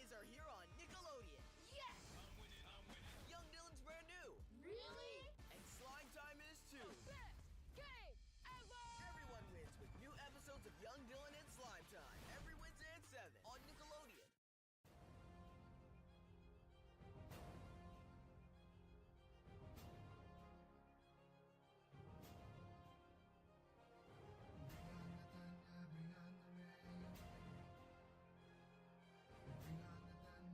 Furries are here on Nickelodeon. Yes! I'm winning. Young Dylan's brand new. Really? And Slime Time is too. Best game ever! Everyone wins with new episodes of Young Dylan and Slime Time every Wednesday at 7 on Nickelodeon. Bring on the thunder, bring on the rain. Bring on the thunder,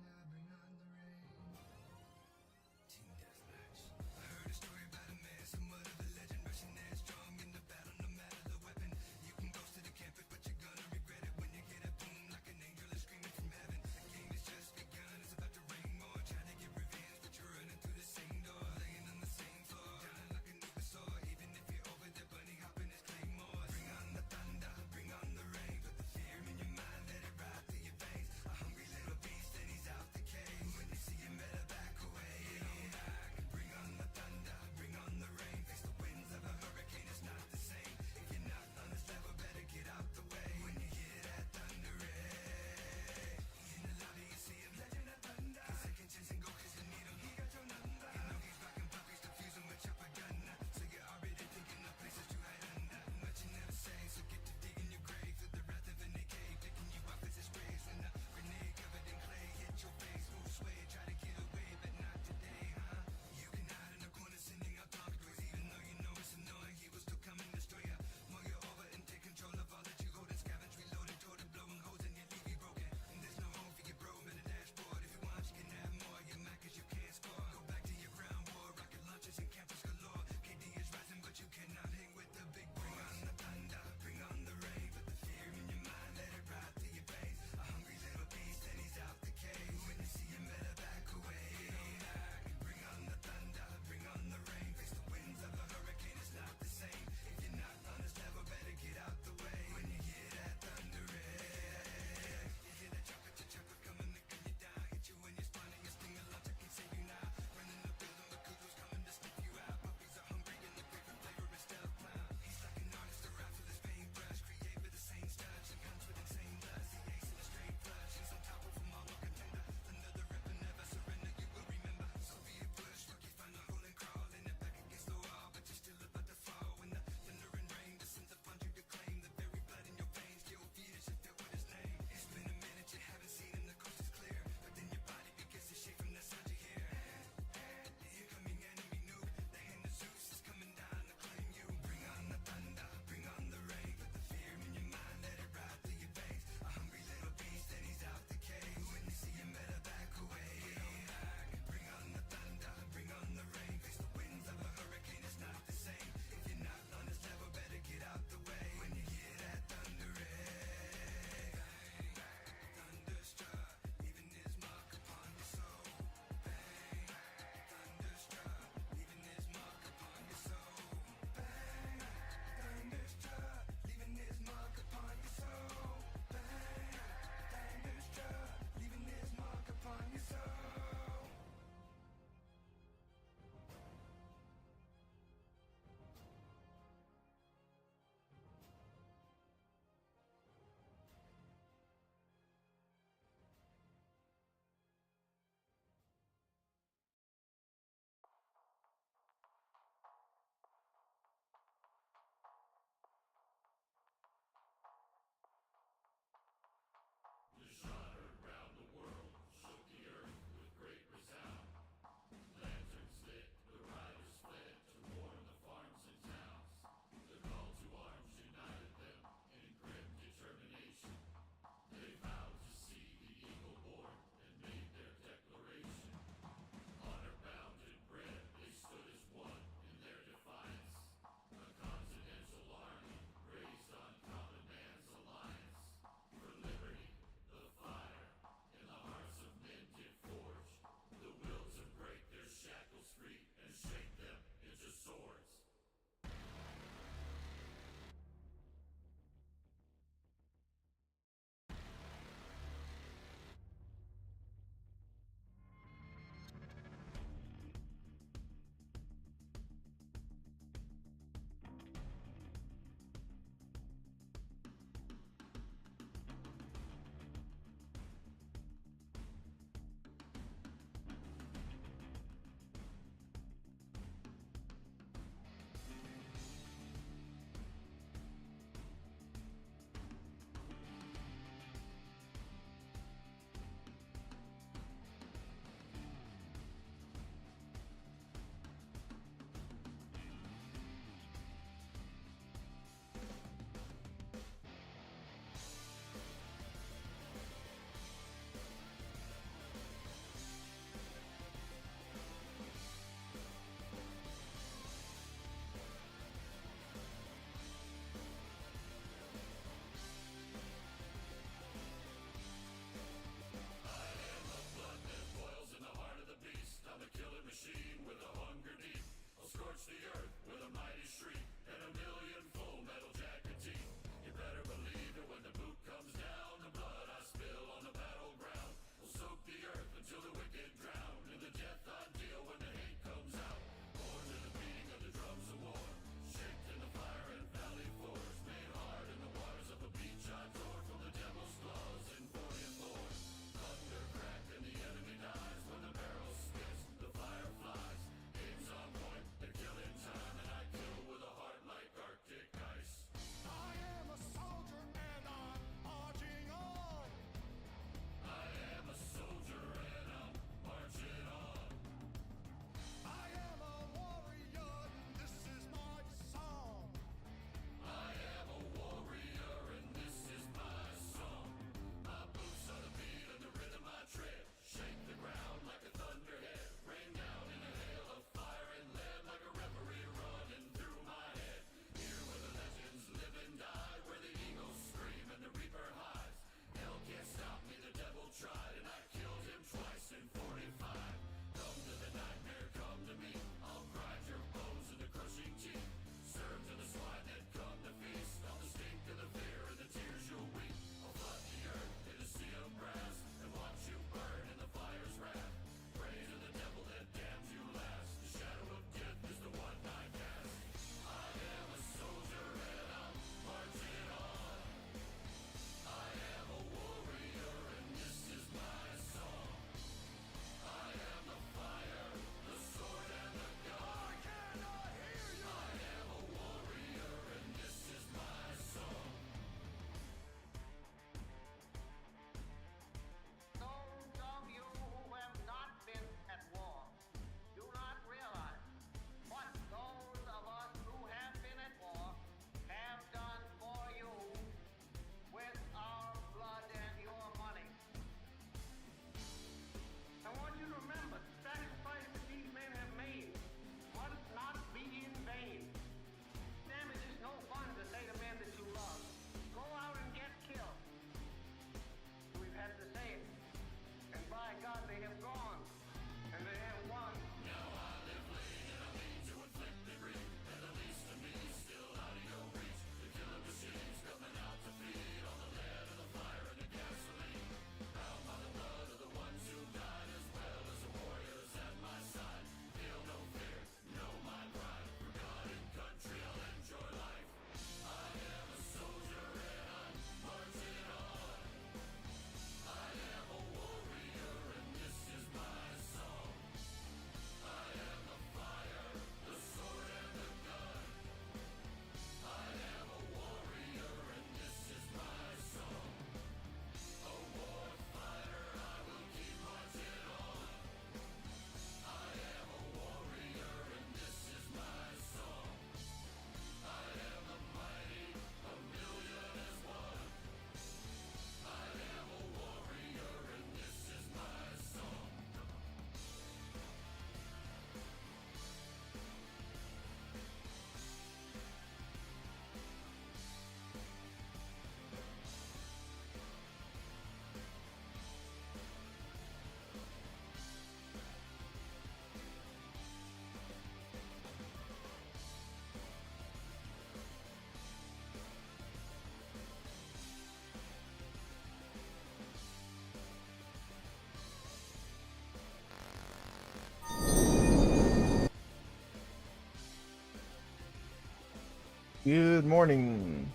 Good morning.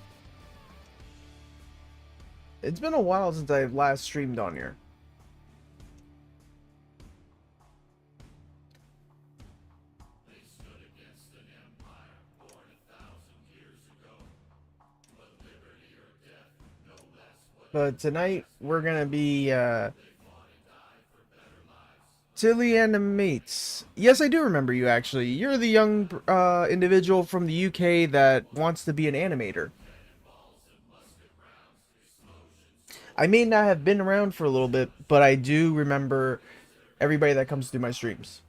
It's been a while since I last streamed on here. But tonight we're gonna be Tilly Animates. Yes, I do remember you actually. You're the young individual from the UK that wants to be an animator. I may not have been around for a little bit, but I do remember everybody that comes through my streams.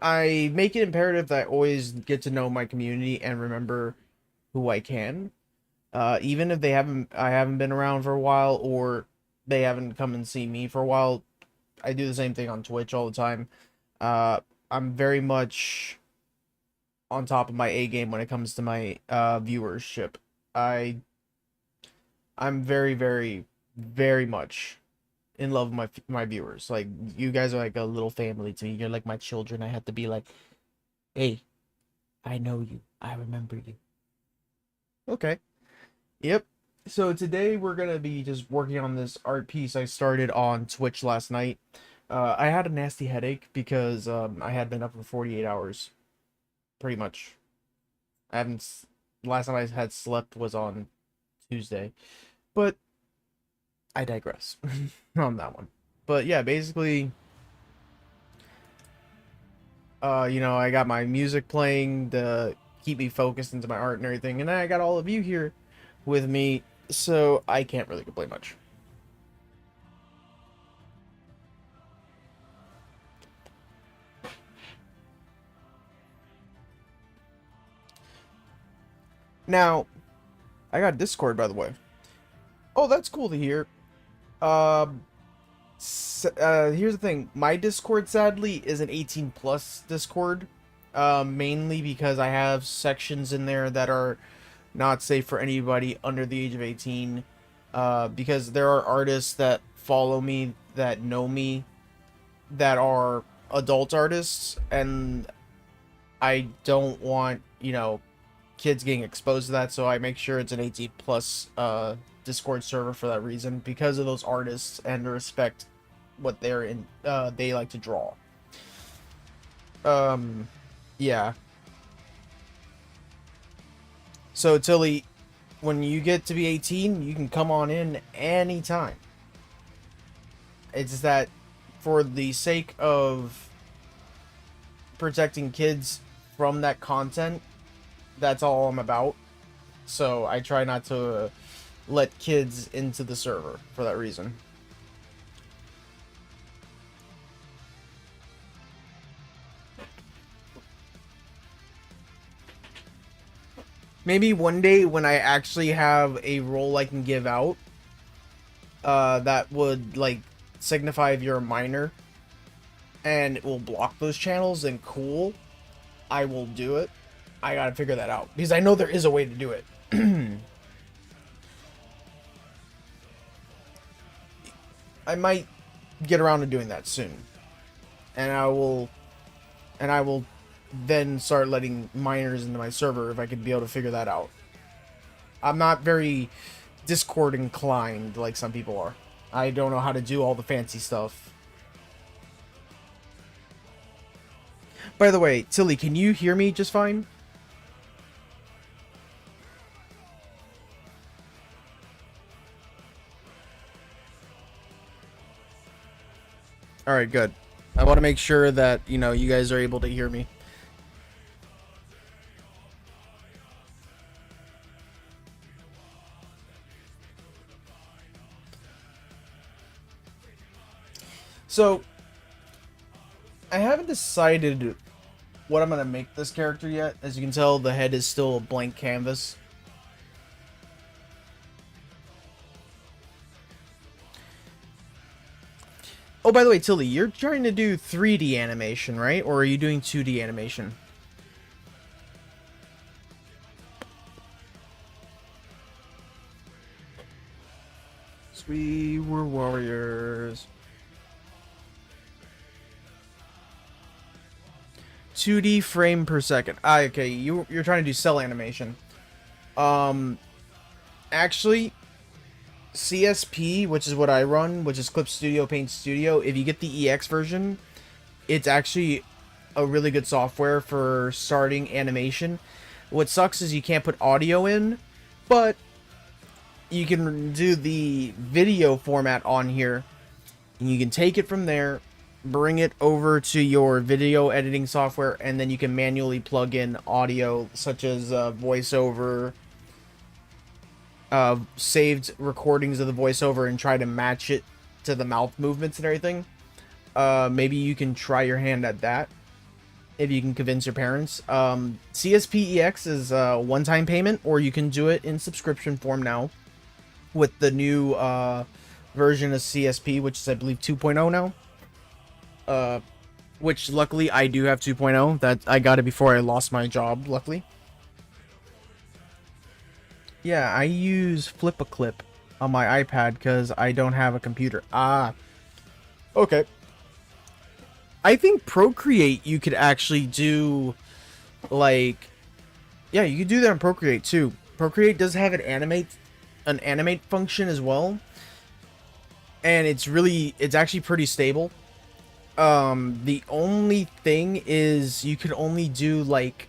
I make it imperative that I always get to know my community and remember who I can. Even if I haven't been around for a while, or they haven't come and seen me for a while. I do the same thing on Twitch all the time. Uh, I'm very much on top of my A game when it comes to my viewership. I I'm very, very, very much in love with my viewers. Like, you guys are like a little family to me. You're like my children. I have to be like, hey, I know you. I remember you. Okay. Yep. So today we're gonna be just working on this art piece I started on Twitch last night. I had a nasty headache because I had been up for 48 hours, pretty much. I haven't. Last time I had slept was on Tuesday, but I digress on that one. But yeah, basically, I got my music playing to keep me focused into my art and everything, and then I got all of you here with me, so I can't really complain much. Now, I got Discord, by the way. Oh, that's cool to hear. Here's the thing. My Discord, sadly, is an 18 plus Discord. Mainly because I have sections in there that are not safe for anybody under the age of 18. Because there are artists that follow me, that know me, that are adult artists, and I don't want, kids getting exposed to that, so I make sure it's an 18 plus Discord server for that reason, because of those artists and to respect what they like to draw. Yeah. So Tilly, when you get to be 18, you can come on in anytime. It's that for the sake of protecting kids from that content, that's all I'm about. So I try not to let kids into the server for that reason. Maybe one day when I actually have a role I can give out, that would, like, signify if you're a minor and it will block those channels, then cool, I will do it. I gotta figure that out, because I know there is a way to do it. I might get around to doing that soon. And I will then start letting minors into my server if I could be able to figure that out. I'm not very Discord inclined like some people are. I don't know how to do all the fancy stuff. By the way, Tilly, can you hear me just fine? Alright, good. I want to make sure that, you guys are able to hear me. So, I haven't decided what I'm going to make this character yet. As you can tell, the head is still a blank canvas. Oh, by the way, Tilly, you're trying to do 3D animation, right? Or are you doing 2D animation? We were warriors. 2D frame per second. Ah, okay, you're trying to do cell animation. Actually, CSP, which is what I run, which is Clip Studio Paint Studio, if you get the EX version, it's actually a really good software for starting animation. What sucks is you can't put audio in, but you can do the video format on here, and you can take it from there, bring it over to your video editing software, and then you can manually plug in audio such as voiceover, saved recordings of the voiceover, and try to match it to the mouth movements and everything. Maybe you can try your hand at that if you can convince your parents. CSPEX is a one-time payment, or you can do it in subscription form now with the new version of CSP, which is I believe 2.0 now. Which luckily I do have 2.0. That I got it before I lost my job, luckily. Yeah, I use Flip-a-Clip on my iPad because I don't have a computer. Ah. Okay. I think Procreate you could actually do, like... Yeah, you could do that on Procreate too. Procreate does have an animate function as well. And it's actually pretty stable. The only thing is you can only do like,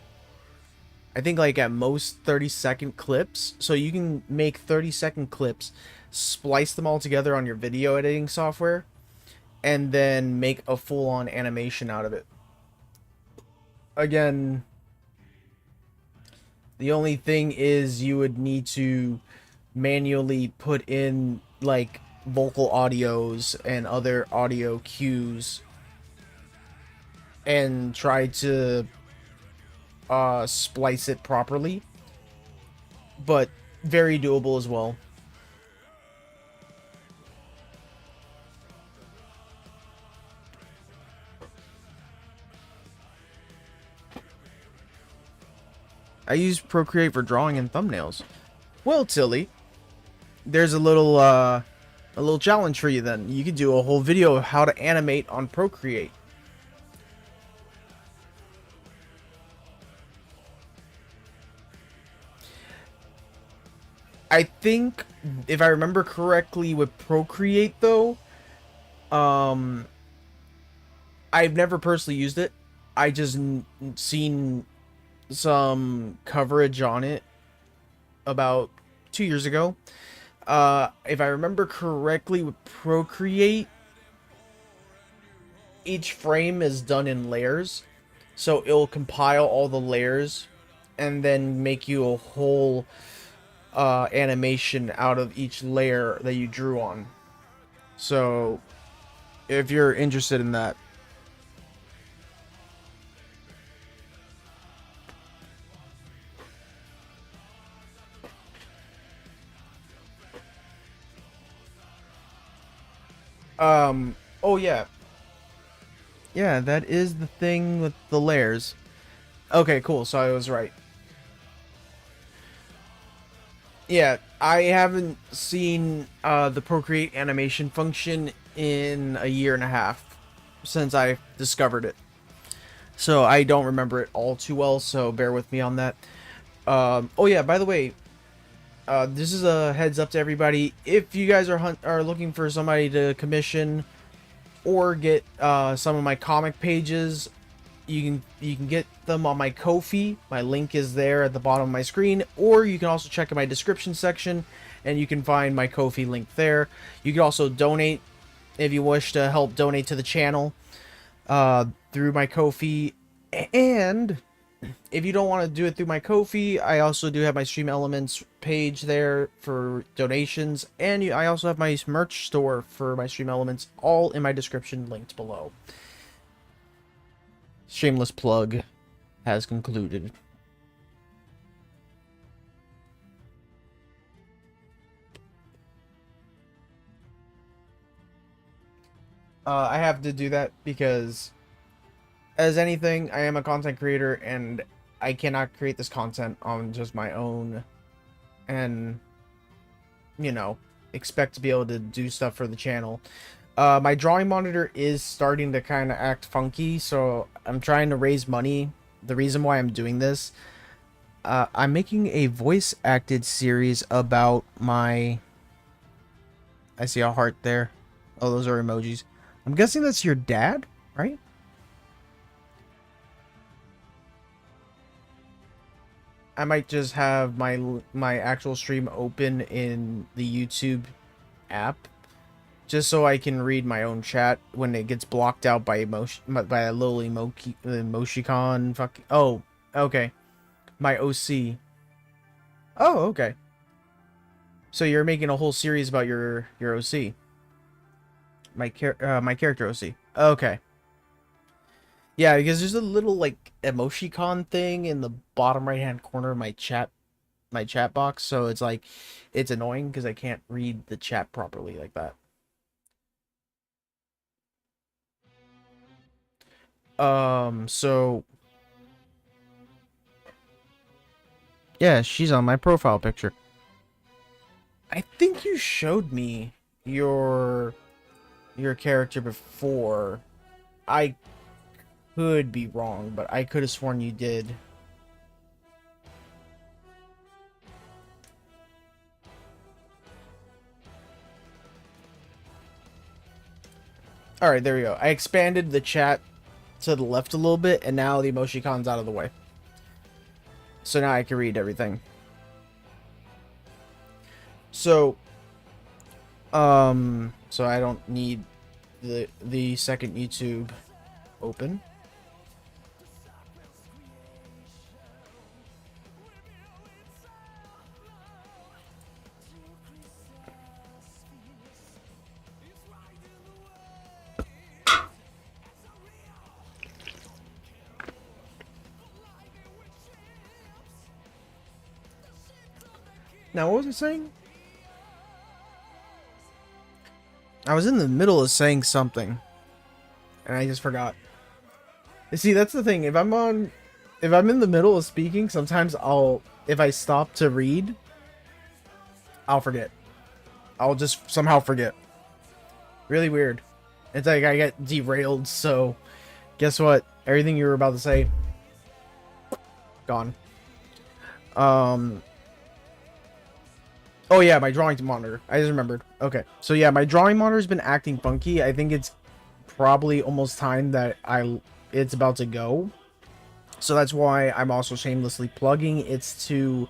I think like at most 30-second clips. So you can make 30-second clips, splice them all together on your video editing software, and then make a full-on animation out of it. Again, the only thing is you would need to manually put in like vocal audios and other audio cues and try to splice it properly, but very doable as well. I use Procreate for drawing and thumbnails. Well, Tilly, there's a little challenge for you then. You could do a whole video of how to animate on Procreate. I think, if I remember correctly, with Procreate though, I've never personally used it. I just seen some coverage on it about 2 years ago. If I remember correctly, with Procreate, each frame is done in layers, so it'll compile all the layers and then make you a whole animation out of each layer that you drew on. So if you're interested in that. Oh yeah. Yeah, that is the thing with the layers. Okay, cool. So I was right. Yeah, I haven't seen the Procreate animation function in a year and a half since I discovered it. So I don't remember it all too well, so bear with me on that. Oh yeah, by the way, this is a heads up to everybody. If you guys are looking for somebody to commission or get some of my comic pages, you can get them on my Ko-fi. My link is there at the bottom of my screen, or you can also check in my description section and you can find my Ko-fi link there. You can also donate if you wish to help donate to the channel through my Ko-fi. And if you don't want to do it through my Ko-fi, I also do have my Stream Elements page there for donations, and I also have my merch store for my Stream Elements, all in my description linked below. Shameless plug has concluded. I have to do that because, as anything, I am a content creator and I cannot create this content on just my own and, you know, expect to be able to do stuff for the channel. My drawing monitor is starting to kind of act funky, so I'm trying to raise money. The reason why I'm doing this, I'm making a voice acted series about my... I see a heart there. Oh, those are emojis. I'm guessing that's your dad, right? I might just have my actual stream open in the YouTube app, just so I can read my own chat when it gets blocked out by by a little emoticon. Fuck. Oh, okay. My OC. Oh, okay. So you're making a whole series about your OC. My character OC. Okay. Yeah, because there's a little like emoticon thing in the bottom right hand corner of my chat box, so it's like it's annoying because I can't read the chat properly like that. So yeah, she's on my profile picture. I think you showed me your character before. I could be wrong, but I could have sworn you did. Alright, there we go. I expanded the chat to the left a little bit, and now the emoticon's out of the way. So now I can read everything. So I don't need the second YouTube open. Now, what was I saying? I was in the middle of saying something, and I just forgot. You see, that's the thing. If I'm in the middle of speaking, sometimes if I stop to read, I'll forget. I'll just somehow forget. Really weird. It's like I get derailed, so guess what? Everything you were about to say, gone. Oh yeah, my drawing monitor. I just remembered. Okay. So yeah, my drawing monitor's been acting funky. I think it's probably almost time that it's about to go. So that's why I'm also shamelessly plugging. It's to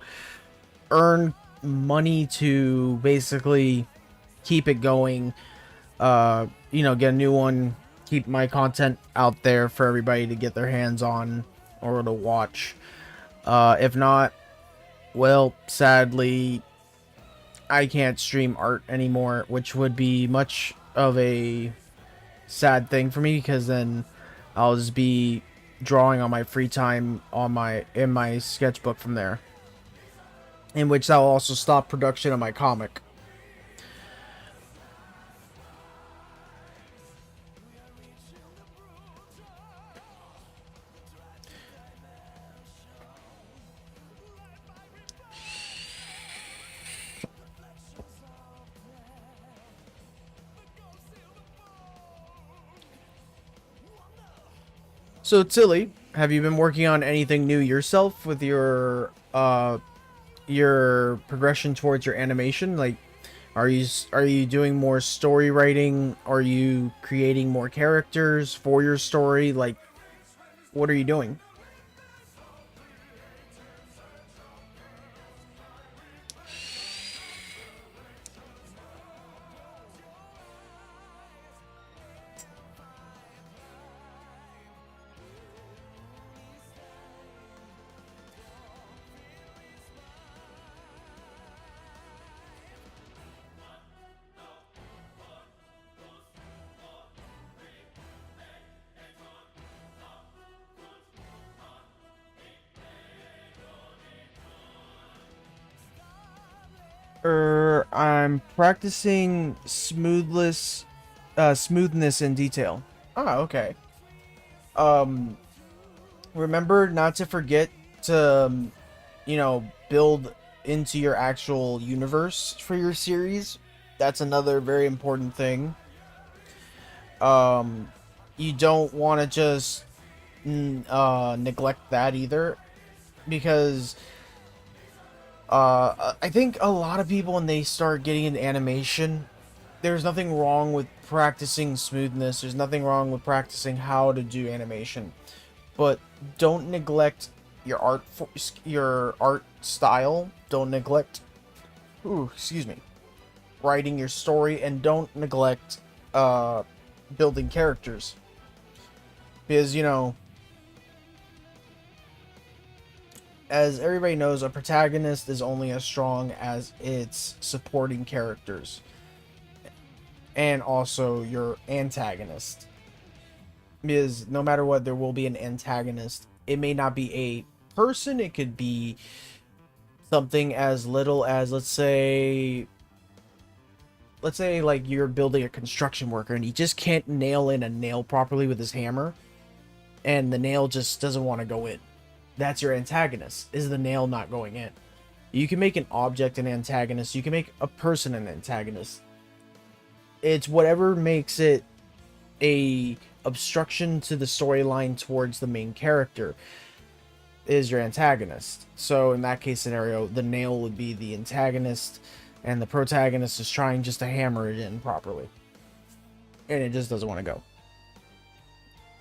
earn money to basically keep it going. You know, get a new one, keep my content out there for everybody to get their hands on or to watch. If not, well, sadly, I can't stream art anymore, which would be much of a sad thing for me, because then I'll just be drawing on my free time in my sketchbook from there, in which that will also stop production of my comic. So Tilly, have you been working on anything new yourself with your progression towards your animation? Like, are you doing more story writing? Are you creating more characters for your story? Like, what are you doing? I'm practicing smoothness in detail. Ah, okay. Remember not to forget to, you know, build into your actual universe for your series. That's another very important thing. You don't want to just neglect that either, because I think a lot of people, when they start getting into animation, there's nothing wrong with practicing smoothness. There's nothing wrong with practicing how to do animation, but don't neglect your art style. Don't neglect, ooh, excuse me, writing your story, and don't neglect building characters, because as everybody knows, a protagonist is only as strong as its supporting characters, and also your antagonist. Because no matter what, there will be an antagonist. It may not be a person, it could be something as little as, let's say like you're building a construction worker and he just can't nail in a nail properly with his hammer, and the nail just doesn't want to go in. That's your antagonist, is the nail not going in. You can make an object an antagonist, you can make a person an antagonist. It's whatever makes it a obstruction to the storyline towards the main character is your antagonist. So in that case scenario, the nail would be the antagonist, and the protagonist is trying just to hammer it in properly, and it just doesn't want to go.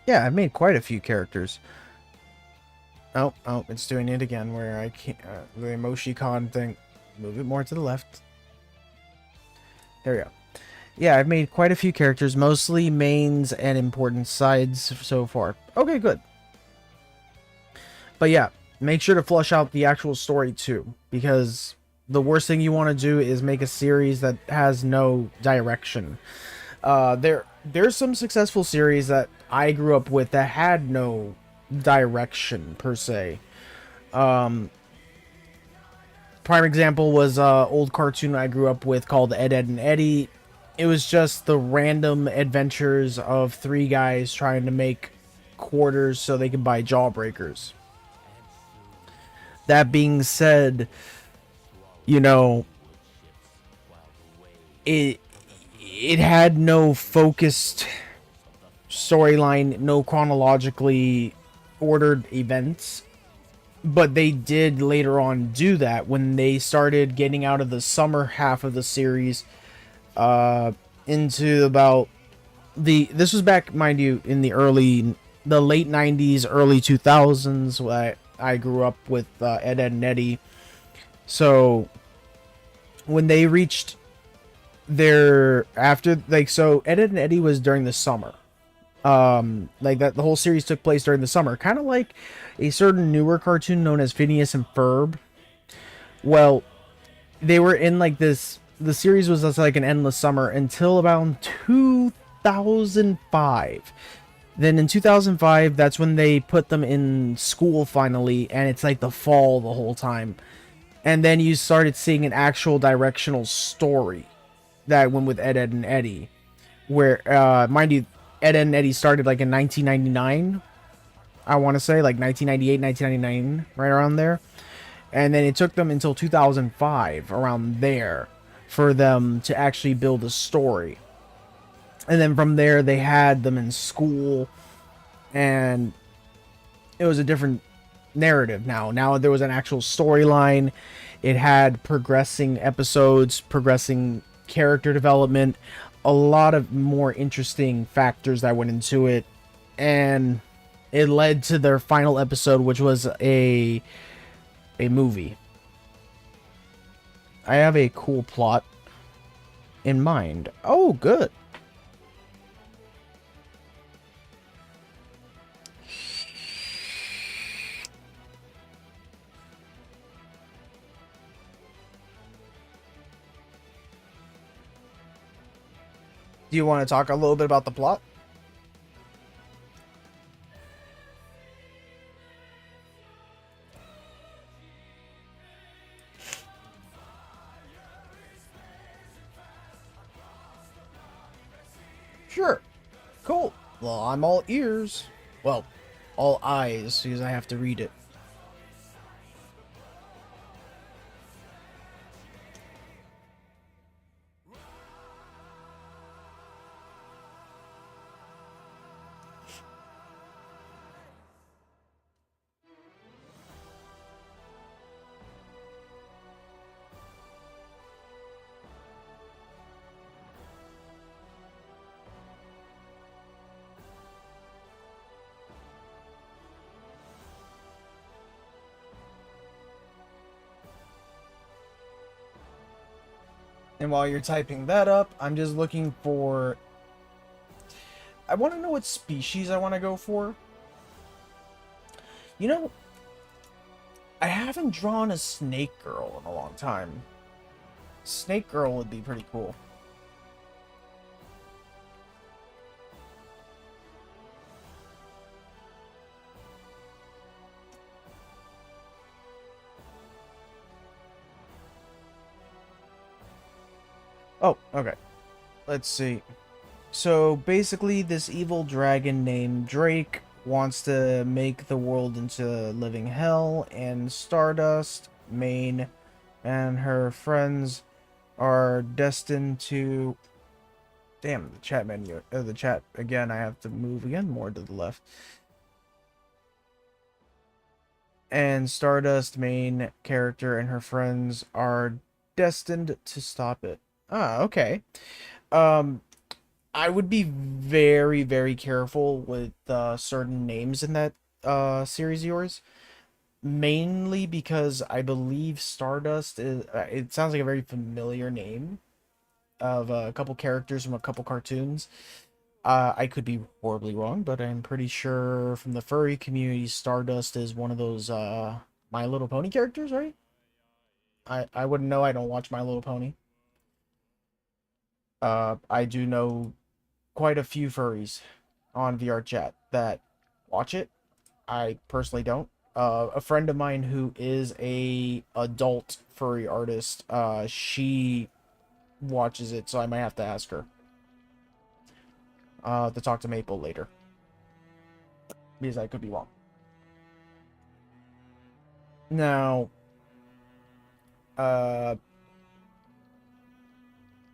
Yeah, I've made quite a few characters. Oh, it's doing it again, where I can't, the emoticon thing. Move it more to the left. There we go. Yeah, I've made quite a few characters, mostly mains and important sides so far. Okay, good. But yeah, make sure to flush out the actual story too, because the worst thing you want to do is make a series that has no direction. There's some successful series that I grew up with that had no direction per se. Prime example was old cartoon I grew up with called Ed, Edd and Eddy. It was just the random adventures of three guys trying to make quarters so they could buy jawbreakers. That being said, you know, it had no focused storyline, no chronologically ordered events, but they did later on do that when they started getting out of the summer half of the series into about this was back, mind you, in the late 90s, early 2000s. I grew up with Ed, Edd and Eddy. So when they reached their after, like, so Ed, Edd and Eddy was during the summer. Like that, the whole series took place during the summer, kind of like a certain newer cartoon known as Phineas and Ferb. Well, they were in like this. The series was just like an endless summer until about 2005. Then in 2005, that's when they put them in school finally, and it's like the fall the whole time. And then you started seeing an actual directional story that went with Ed, Edd and Eddy, where, mind you, Ed, Edd and Eddy started like in 1999. I want to say like 1998, 1999, right around there. And then it took them until 2005, around there, for them to actually build a story. And then from there, they had them in school, and it was a different narrative now. Now there was an actual storyline. It had progressing episodes, progressing character development, a lot of more interesting factors that went into it, and it led to their final episode, which was a movie. I have a cool plot in mind. Oh, good. Do you want to talk a little bit about the plot? Sure. Cool. Well, I'm all ears. Well, all eyes, because I have to read it. And while you're typing that up, I'm just looking for... I want to know what species I want to go for. You know, I haven't drawn a snake girl in a long time. Snake girl would be pretty cool. Oh, okay. Let's see. So basically, this evil dragon named Drake wants to make the world into living hell, and Stardust, Maine, and her friends are destined to... Damn, the chat menu. The chat, again, I have to move again more to the left. And Stardust, main character, and her friends are destined to stop it. Ah, okay. I would be very, very careful with certain names in that series of yours. Mainly because I believe Stardust is... it sounds like a very familiar name of a couple characters from a couple cartoons. I could be horribly wrong, but I'm pretty sure from the furry community, Stardust is one of those My Little Pony characters, right? I wouldn't know. I don't watch My Little Pony. I do know quite a few furries on VR chat that watch it. I personally don't. A friend of mine who is a adult furry artist, she watches it, so I might have to ask her to talk to Maple later, because I could be wrong. Now,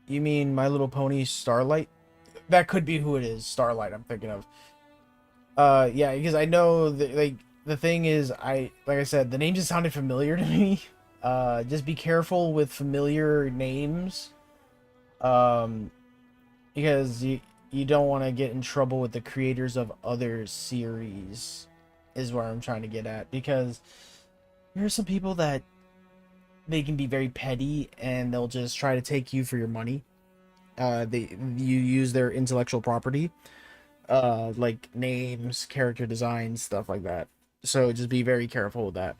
you mean My Little Pony Starlight? That could be who it is. Starlight, I'm thinking of. Yeah, because I know that, like, the thing is, like I said, the name just sounded familiar to me. Just be careful with familiar names. Because you don't want to get in trouble with the creators of other series, is where I'm trying to get at. Because there are some people that they can be very petty, and they'll just try to take you for your money. You use their intellectual property, like names, character designs, stuff like that. So just be very careful with that.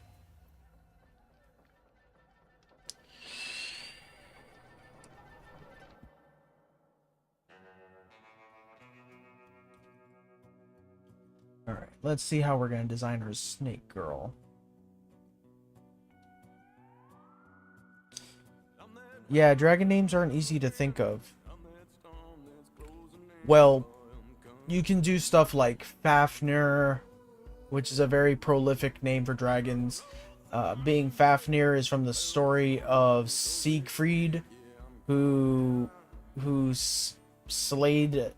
All right, let's see how we're gonna design her snake girl. Yeah, dragon names aren't easy to think of. Well, you can do stuff like Fafnir, which is a very prolific name for dragons. Being Fafnir is from the story of Siegfried, who slayed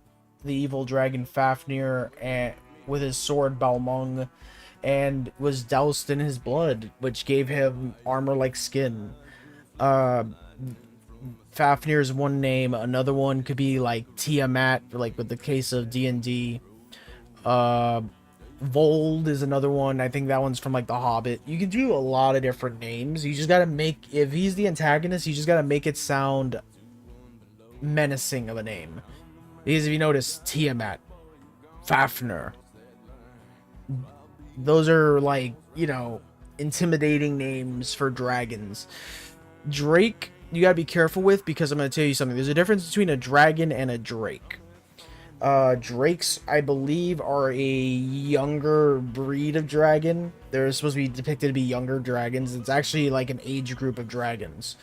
the evil dragon Fafnir with his sword Balmung, and was doused in his blood, which gave him armor-like skin. Fafnir is one name. Another one could be like Tiamat, like with the case of D&D. Vold is another one. I think that one's from like The Hobbit. You can do a lot of different names. You just gotta make... if he's the antagonist, you just gotta make it sound menacing of a name. Because if you notice, Tiamat, Fafnir, those are like, you know, intimidating names for dragons. Drake, you gotta be careful with, because I'm gonna tell you something. There's a difference between a dragon and a drake. Drakes, I believe, are a younger breed of dragon. They're supposed to be depicted to be younger dragons. It's actually like an age group of dragons.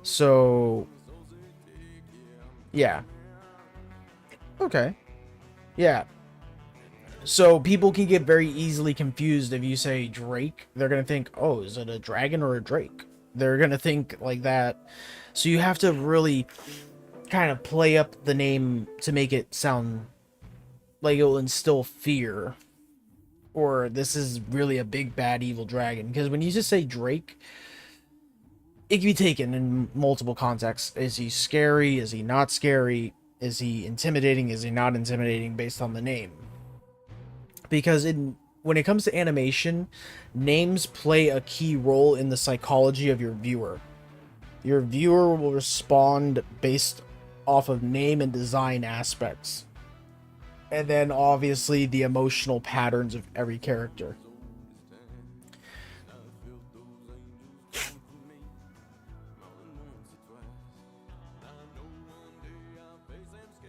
So, yeah. Okay. Yeah. So people can get very easily confused if you say Drake. They're gonna think, oh, is it a dragon or a drake? They're gonna think like that. So you have to really kind of play up the name to make it sound like it will instill fear, or this is really a big bad evil dragon. Because when you just say Drake, it can be taken in multiple contexts. Is he scary? Is he not scary? Is he intimidating? Is he not intimidating, based on the name? Because when it comes to animation, names play a key role in the psychology of your viewer. Your viewer will respond based off of name and design aspects. And then obviously the emotional patterns of every character.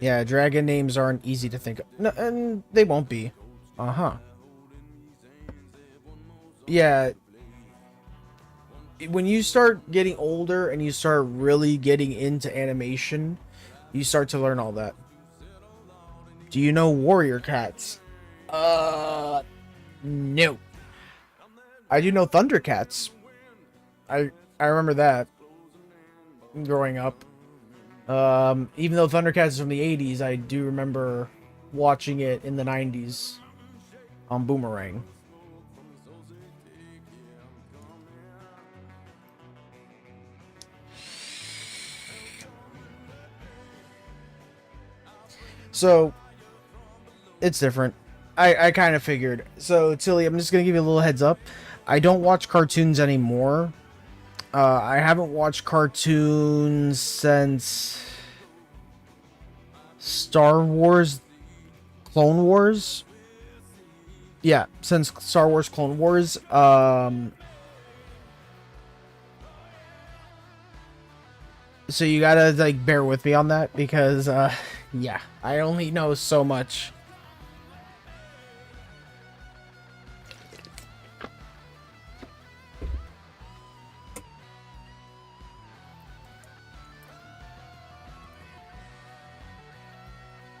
Yeah, dragon names aren't easy to think of. No, and they won't be. Uh-huh. Yeah. When you start getting older and you start really getting into animation, you start to learn all that. Do you know warrior cats? No. I do know Thundercats. I remember that growing up. Even though Thundercats is from the 80s, I do remember watching it in the 90s on Boomerang. So, it's different. I kind of figured. So, Tilly, I'm just going to give you a little heads up. I don't watch cartoons anymore. I haven't watched cartoons since Star Wars Clone Wars. Yeah, since Star Wars Clone Wars. So you gotta, like, bear with me on that because, yeah, I only know so much.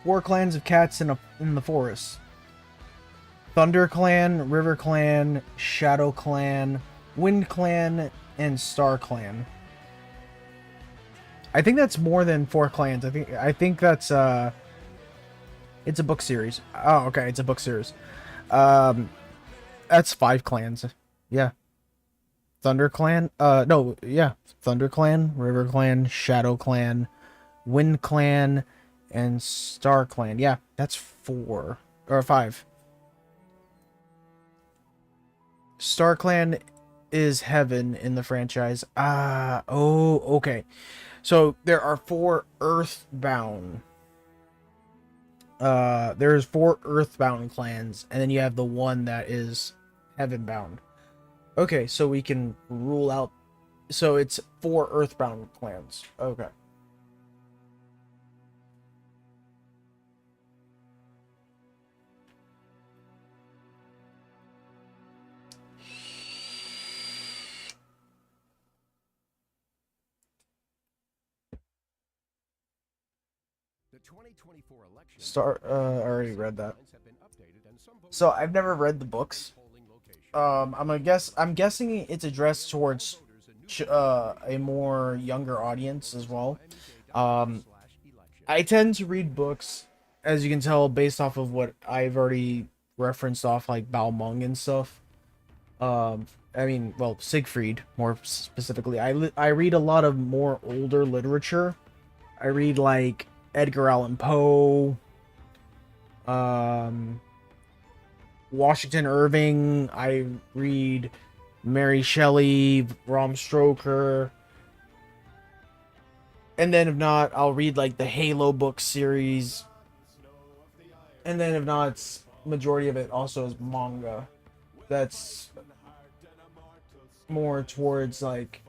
Four clans of cats in the forest: Thunder Clan, River Clan, Shadow Clan, Wind Clan, and Star Clan. I think that's more than 4 clans. I think that's it's a book series. Oh, okay, it's a book series. That's 5 clans. Yeah. Thunder Clan. No, yeah. Thunder Clan, River Clan, Shadow Clan, Wind Clan, and Star Clan. Yeah, that's 4 or 5. Star Clan is heaven in the franchise. Oh, okay. So there are 4 Earthbound. There's 4 Earthbound clans, and then you have the one that is Heavenbound. Okay, so we can rule out. So it's 4 Earthbound clans. Okay. I already read that. So I've never read the books. I'm guessing it's addressed towards a more younger audience as well. I tend to read books, as you can tell, based off of what I've already referenced off, like Balmung and stuff. I mean, well, Siegfried more specifically. I read a lot of more older literature. I read like Edgar Allan Poe, Washington Irving. I read Mary Shelley, Bram Stoker. And then if not, I'll read like the Halo book series. And then if not, it's majority of it also is manga. That's more towards like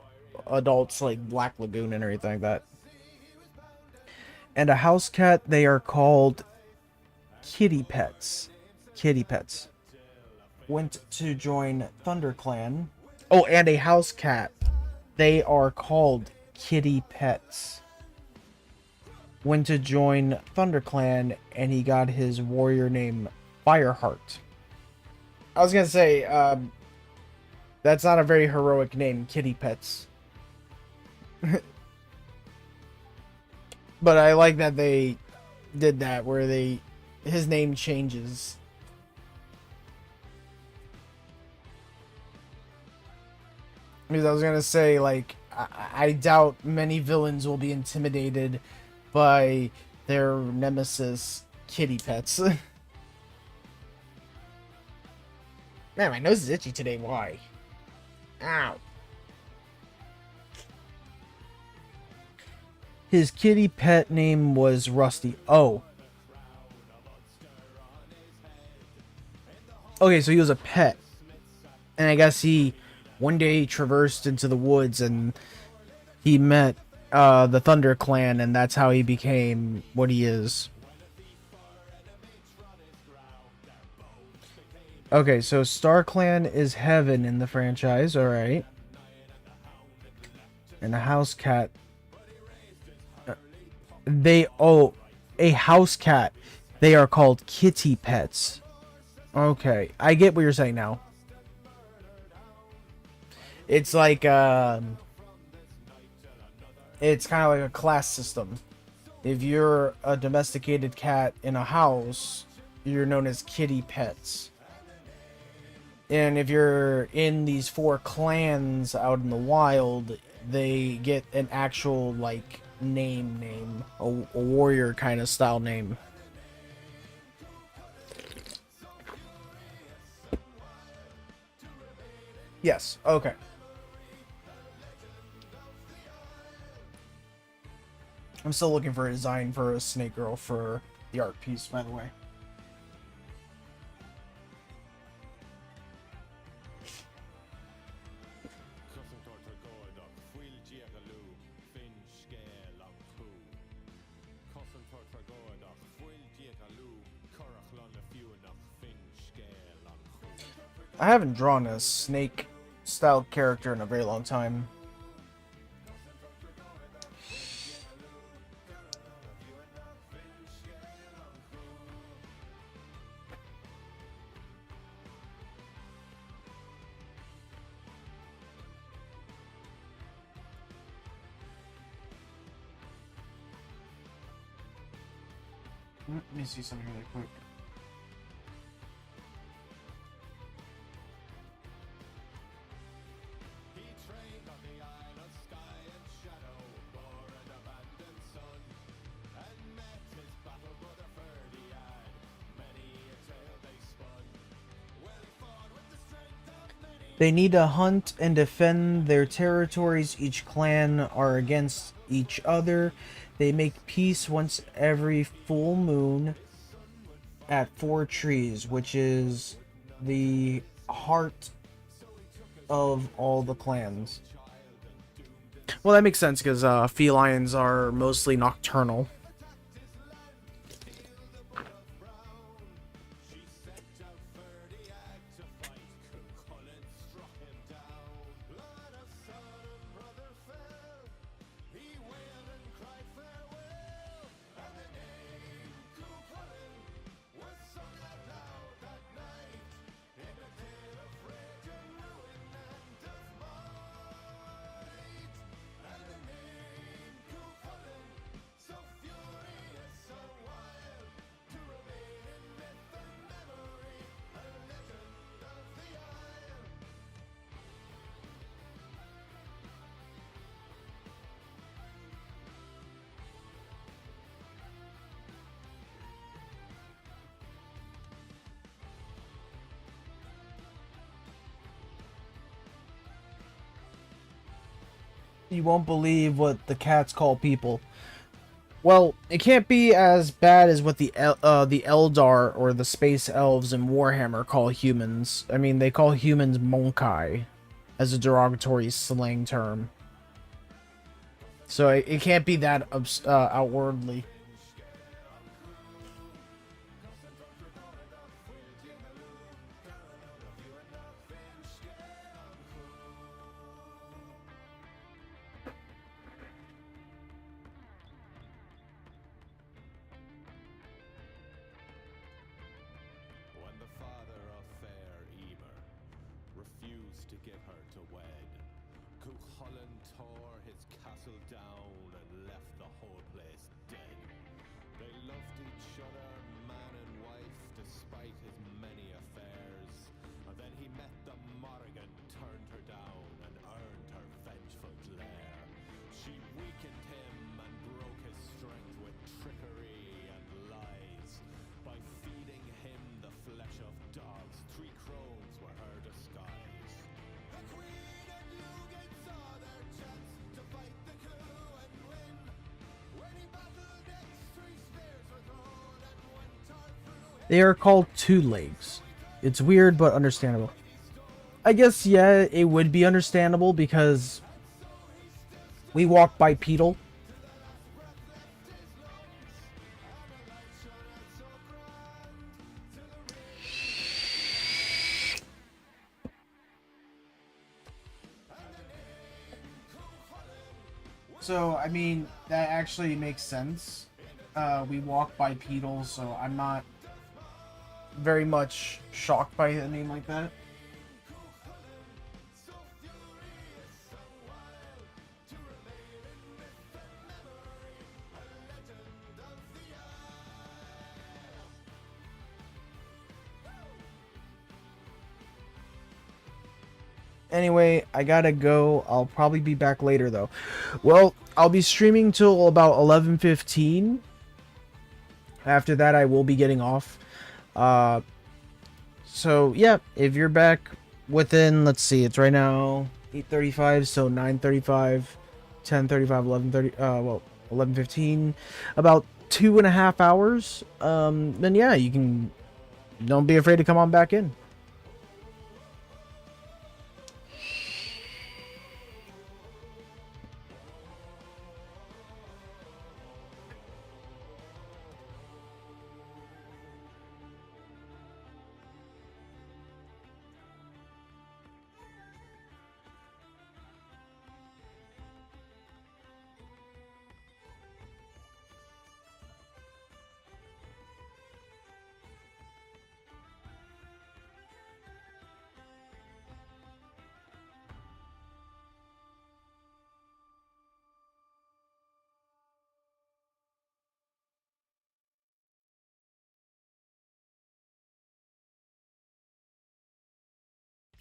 adults, like Black Lagoon and everything like that. And a house cat, they are called kitty pets. Kitty pets. Went to join Thunder Clan. Oh, and a house cat, they are called kitty pets. Went to join Thunder Clan, and he got his warrior name Fireheart. I was gonna say, that's not a very heroic name, kitty pets. But I like that they did that, where his name changes. Because I was gonna say, like, I doubt many villains will be intimidated by their nemesis kitty pets. Man, my nose is itchy today. Why? Ow. His kitty pet name was Rusty. Oh. Okay, so he was a pet. And I guess he one day traversed into the woods and he met the Thunder Clan, and that's how he became what he is. Okay, so Star Clan is heaven in the franchise, alright. And a house cat. A house cat. They are called kitty pets. Okay, I get what you're saying now. It's like, it's kind of like a class system. If you're a domesticated cat in a house, you're known as kitty pets. And if you're in these 4 clans out in the wild, they get an actual, like, name. A warrior kind of style name. Yes, okay. I'm still looking for a design for a snake girl for the art piece, by the way. I haven't drawn a snake style character in a very long time. Let me see something really quick. They need to hunt and defend their territories. Each clan are against each other. They make peace once every full moon at 4 trees, which is the heart of all the clans. Well, that makes sense because felines are mostly nocturnal. You won't believe what the cats call people. Well, it can't be as bad as what the Eldar or the Space Elves in Warhammer call humans. I mean, they call humans Monkai as a derogatory slang term. So it can't be that outwardly. They are called two legs. It's weird, but understandable. I guess, yeah, it would be understandable because we walk bipedal. So, I mean, that actually makes sense. We walk bipedal, so I'm not very much shocked by a name like that. Anyway, I gotta go. I'll probably be back later, though. Well, I'll be streaming till about 11:15. After that, I will be getting off. Uh, so, yeah, if you're back within, let's see, it's right now 8:35, so 9:35, 10:35, 11:30, well, 11:15, about 2.5 hours. Then yeah, you can, don't be afraid to come on back in.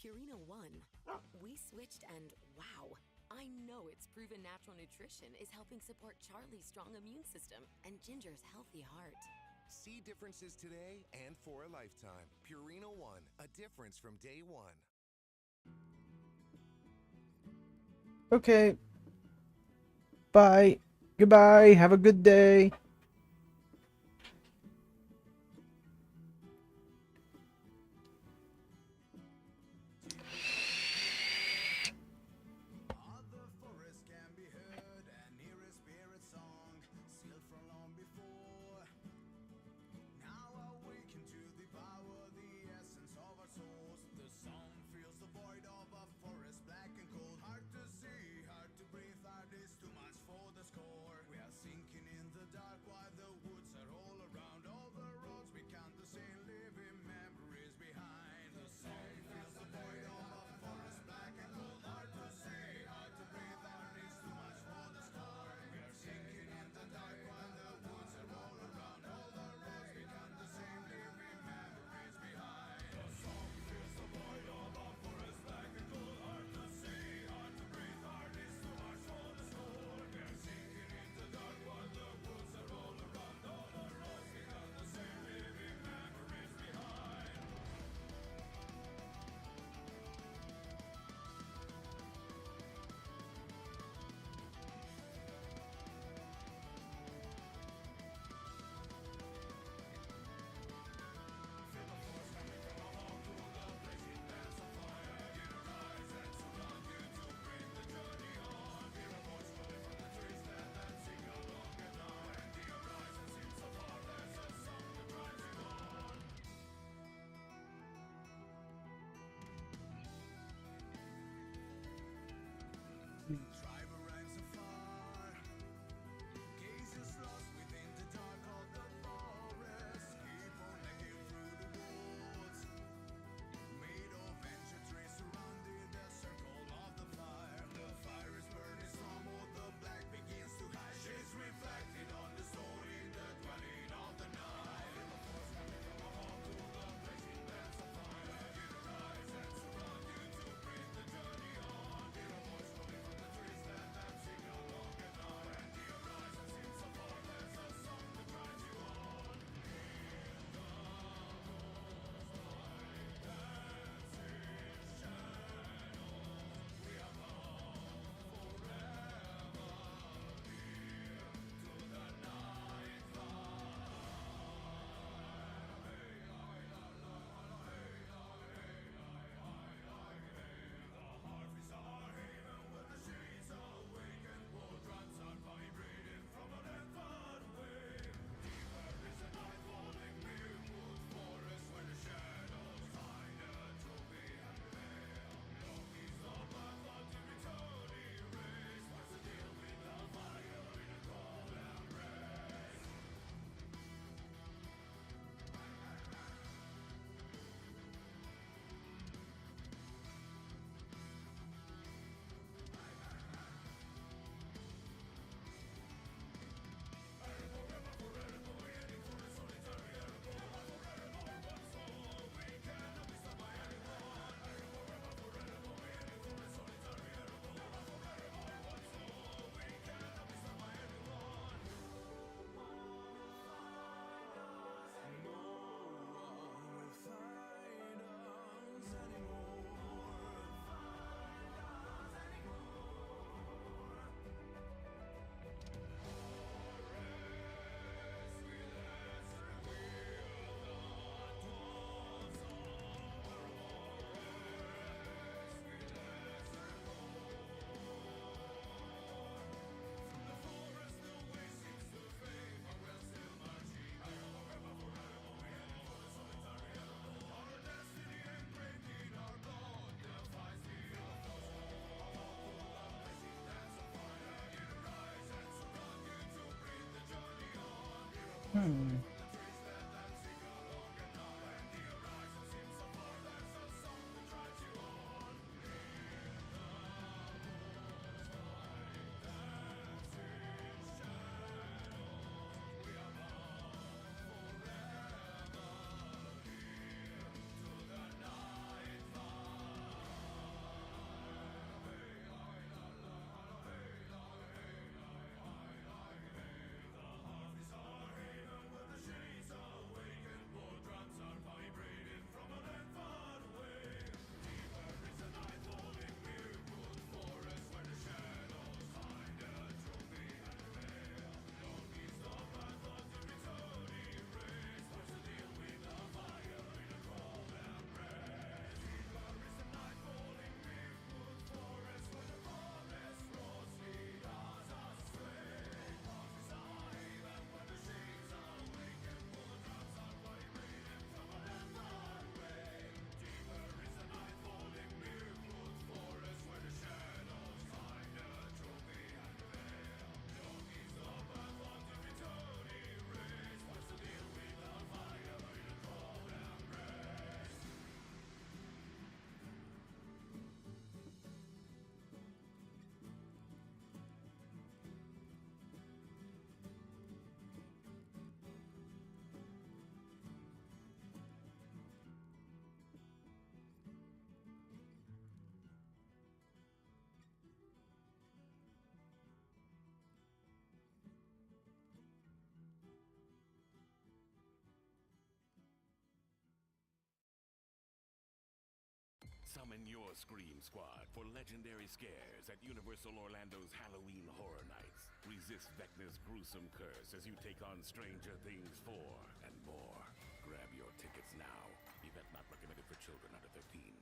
Purina One. We switched and wow, I know it's proven natural nutrition is helping support Charlie's strong immune system and Ginger's healthy heart. See differences today and for a lifetime. Purina One, a difference from day one. Okay. Bye. Goodbye. Have a good day. Too much for the score. We are sinking in the dark. Hmm. Summon your Scream Squad for legendary scares at Universal Orlando's Halloween Horror Nights. Resist Vecna's gruesome curse as you take on Stranger Things 4 and more. Grab your tickets now. Event not recommended for children under 13.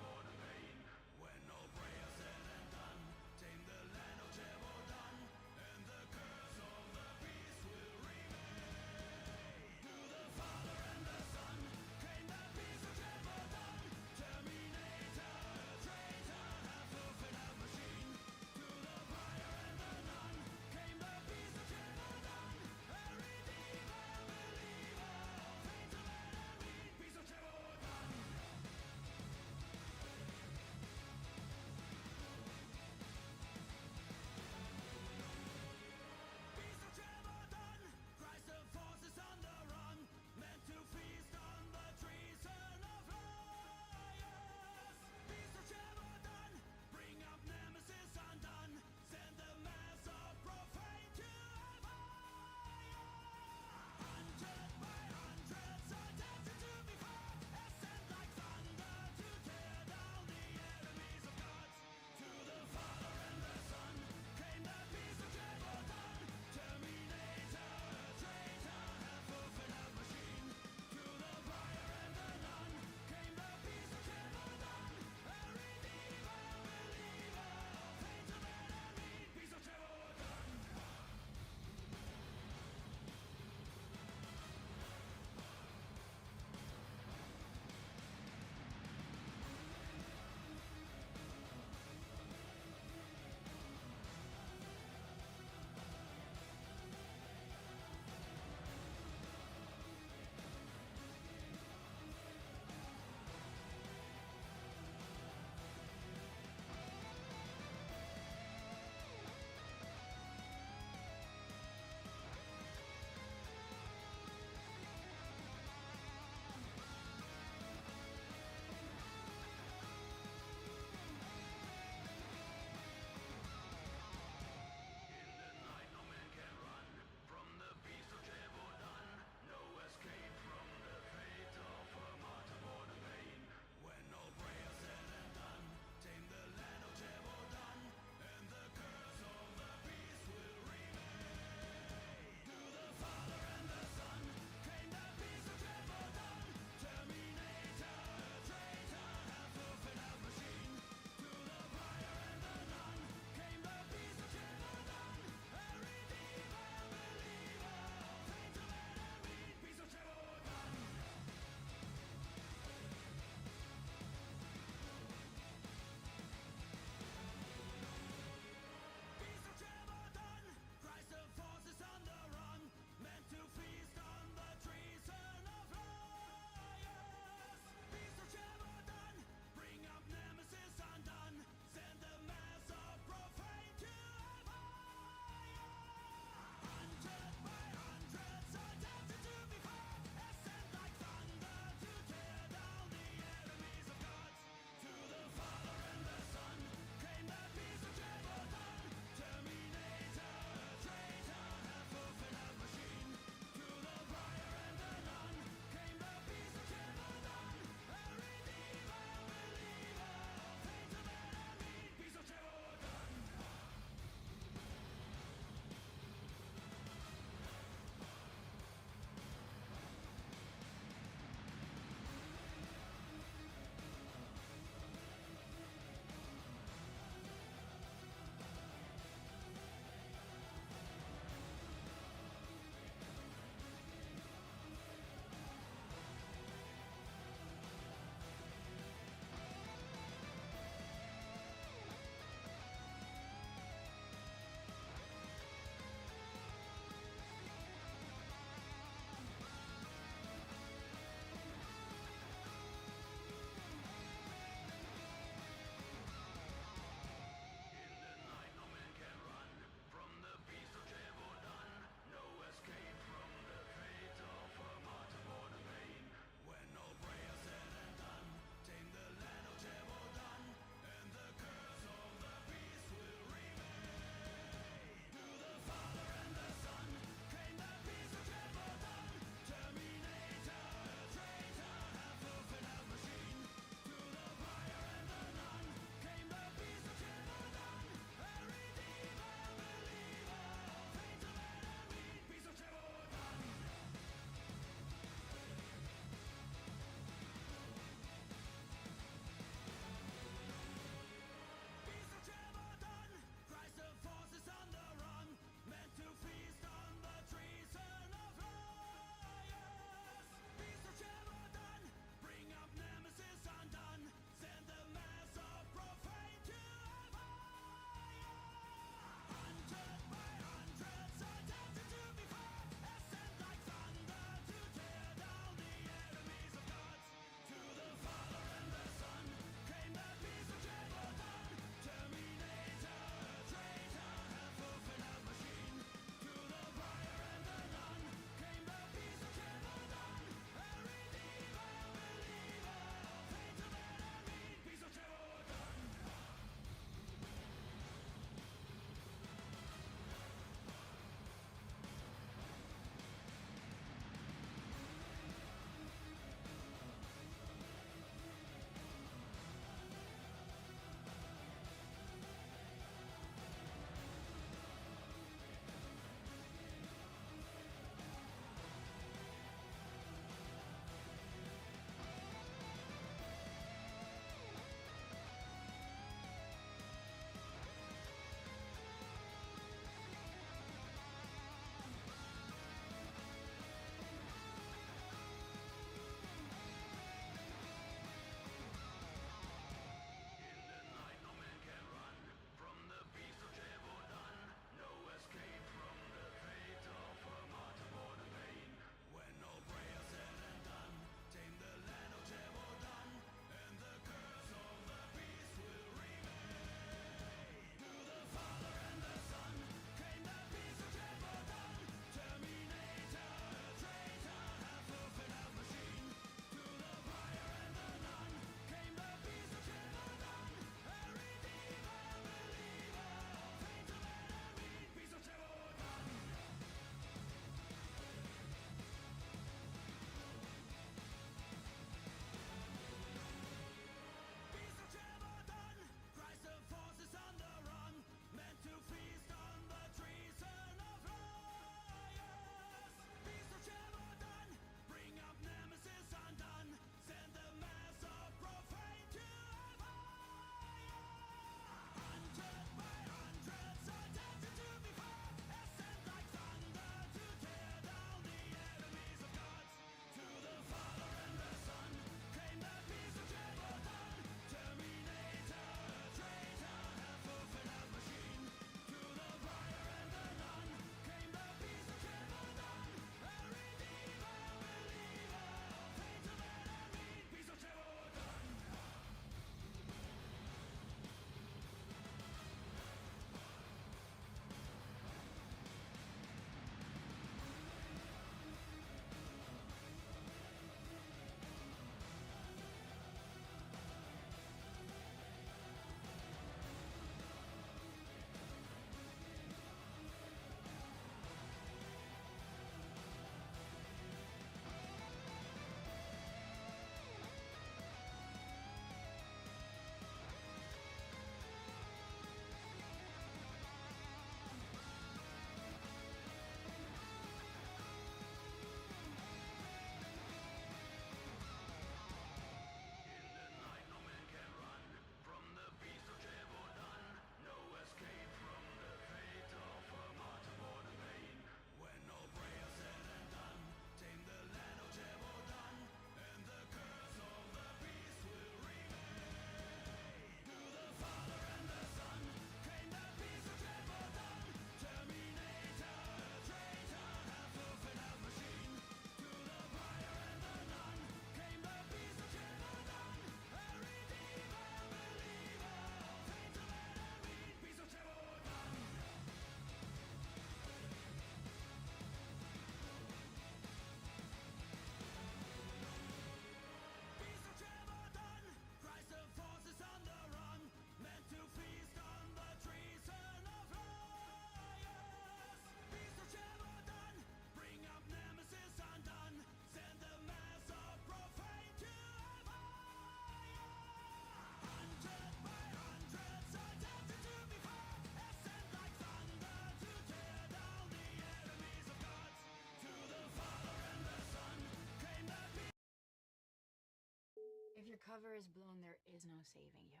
your cover is blown, there is no saving you.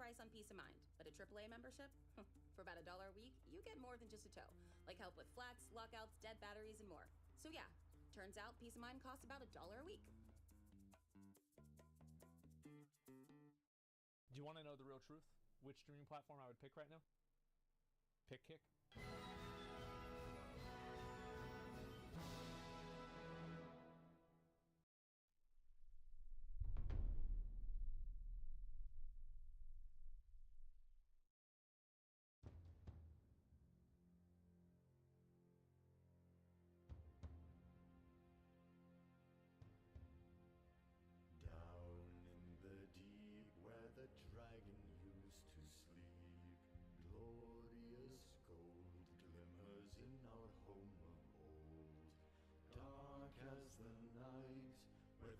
price on peace of mind, but a AAA membership? For about $1 a week, you get more than just a tow, like help with flats, lockouts, dead batteries, and more. So yeah, turns out peace of mind costs about $1 a week. Do you want to know the real truth? Which streaming platform I would pick right now? Pick Kick.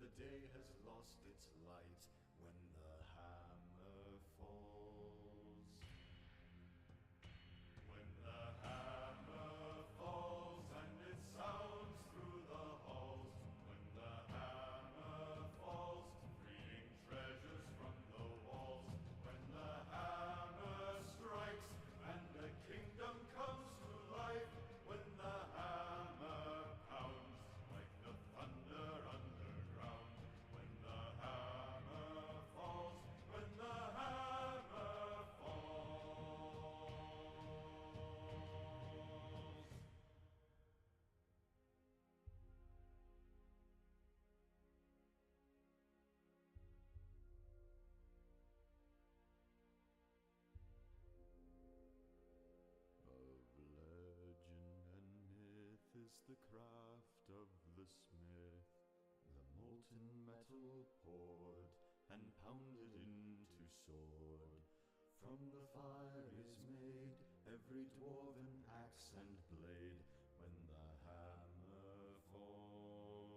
the day has lost its light, when the hammer falls. When the hammer falls and it sounds through the halls, when the hammer falls, freeing treasures from the walls, when the hammer strikes and the kingdom comes to life, when the hammer pounds like the thunder underground, when the hammer falls, when the hammer falls. Of legend and myth is the craft of the smith, the molten metal poured and pounded into sword. From the fire is made every dwarven axe and blade, when the hammer falls.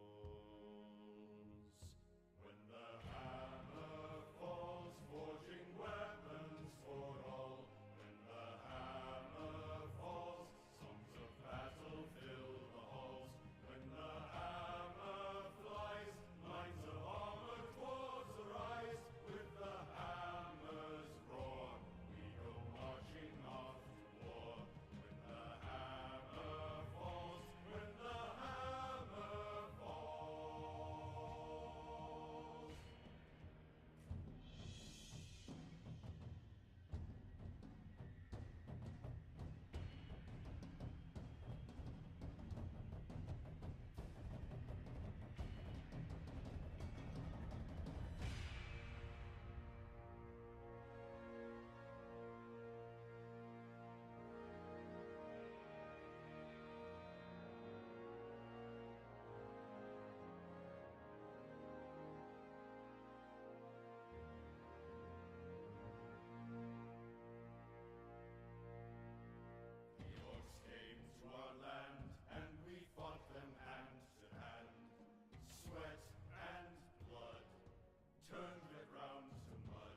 When the hammer falls, forging weapons for all. When the hammer falls, songs of battle fill the halls. When the hammer flies, lines of armored dwarves arise. With the hammer's roar, we go marching off to war. When the hammer falls, when the hammer falls. The orcs came to our land, and we fought them hand to hand. Sweat and blood turned the ground to mud.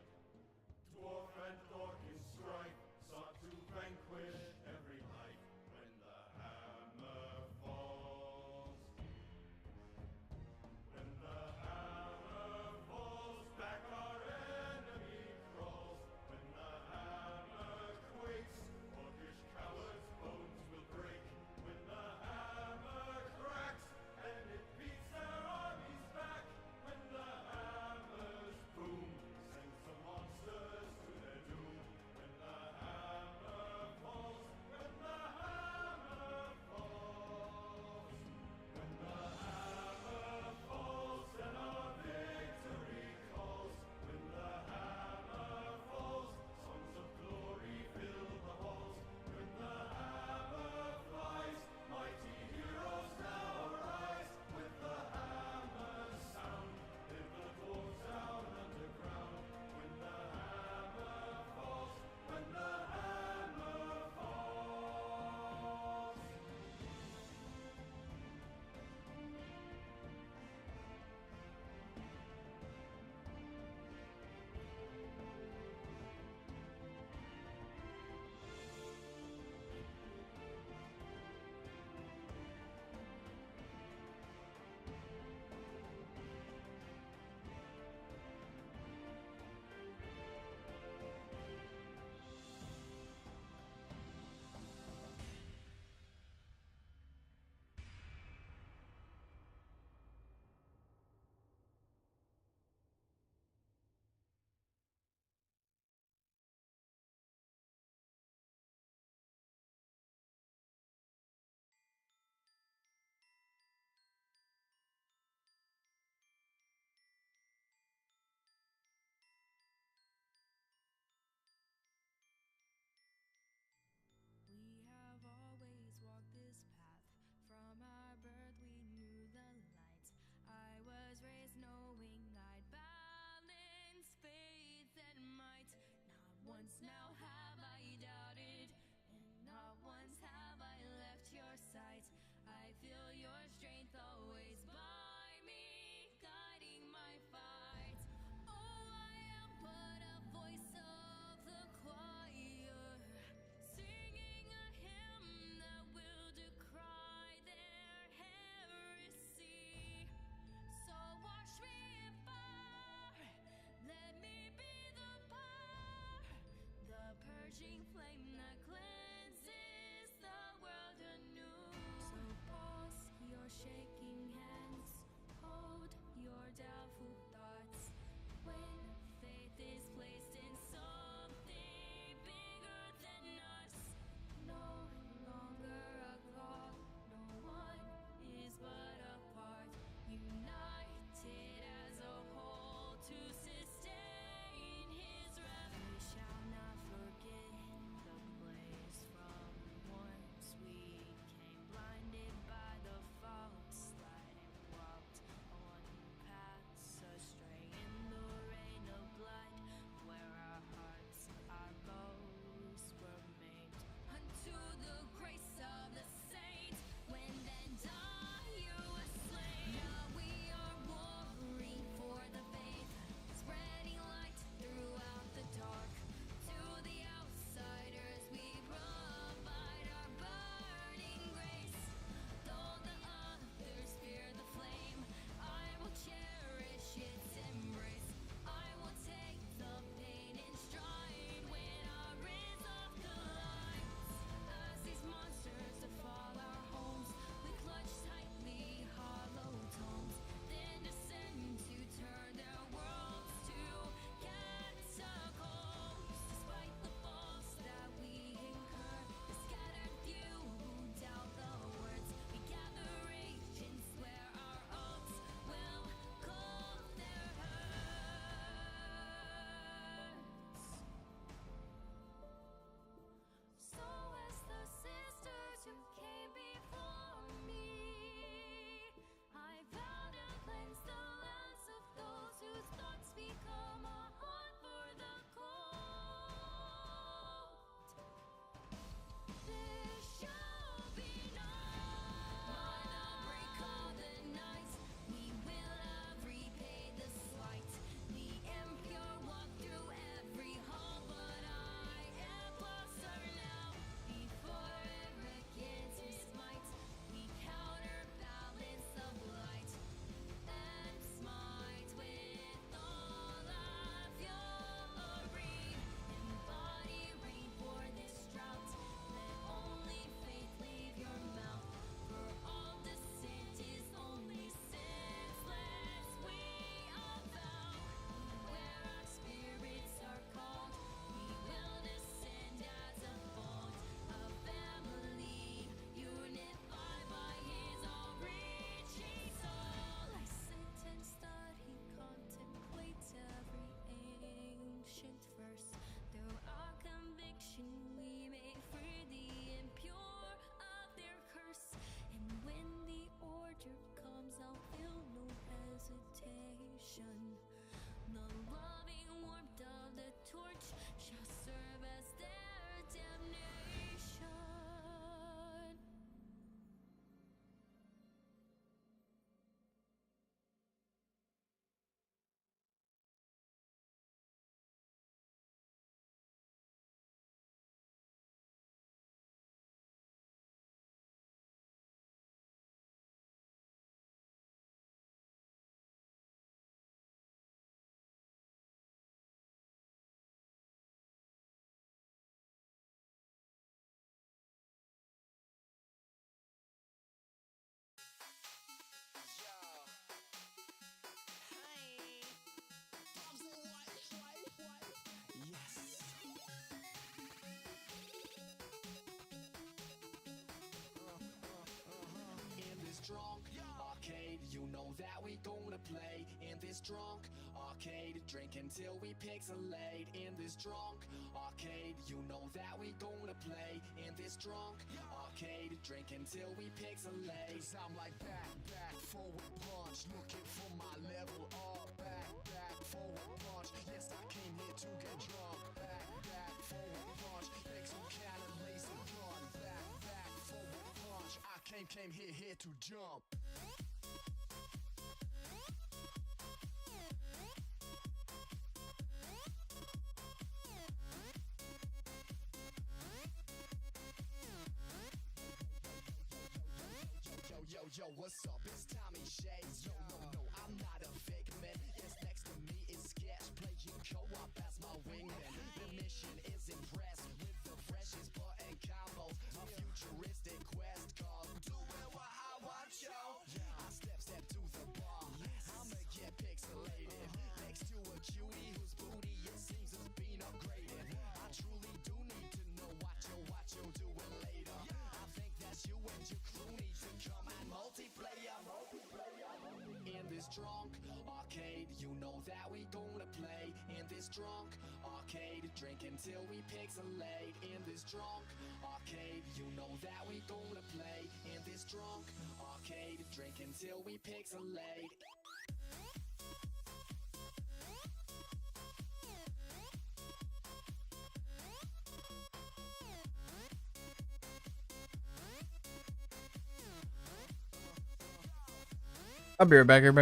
Dwarf and orc in strife sought to vanquish every life. When the hammer falls, when the hammer falls, back our enemy crawls. When the hammer quakes, orcish cowards' bones will break. When the hammer cracks, and it beats their armies back. When the hammer's boom sends the monsters to their doom. When the hammer falls, when the hammer falls. When the hammer falls and our victory calls. When the hammer falls, songs of glory fill the halls. When the hammer flies, mighty heroes now arise. With the hammer's sound, live the dwarves down underground. When the hammer falls, when the hammer falls. We have always walked this path. From our birth we knew the light. I was raised knowing I'd balance faith and might. Not once now have I doubted, and not once have I left your sight. I feel your strength always by me, guiding play in this drunk arcade. Drink until we pixelate in this drunk arcade. You know that we gonna play in this drunk arcade. Drink until we pixelate. Cause I'm like back, forward punch. Looking for my level up. Back, forward punch. Yes, I came here to get drunk. Back, forward punch. Make some kind of laser gun. Back, forward punch. I came here to jump. Yo, what's up? It's Tommy Shades. Yo, no, I'm not a fake man. Yes, next to me is Sketch, playing co-op as my wingman. The mission is impressed with the freshest button combos. A futuristic quest called doing what I want, yo. I step to the bar. I'ma get pixelated next to a cutie whose booty it seems has been upgraded. I truly do need to know what you're doing later. I think that's you and your crew need to come and multiplayer. In this drunk arcade, you know that we gonna play in this drunk arcade. Drink until we pixelate in this drunk arcade. You know that we gonna play in this drunk arcade. Drink until we pixelate. I'll be right back, everybody.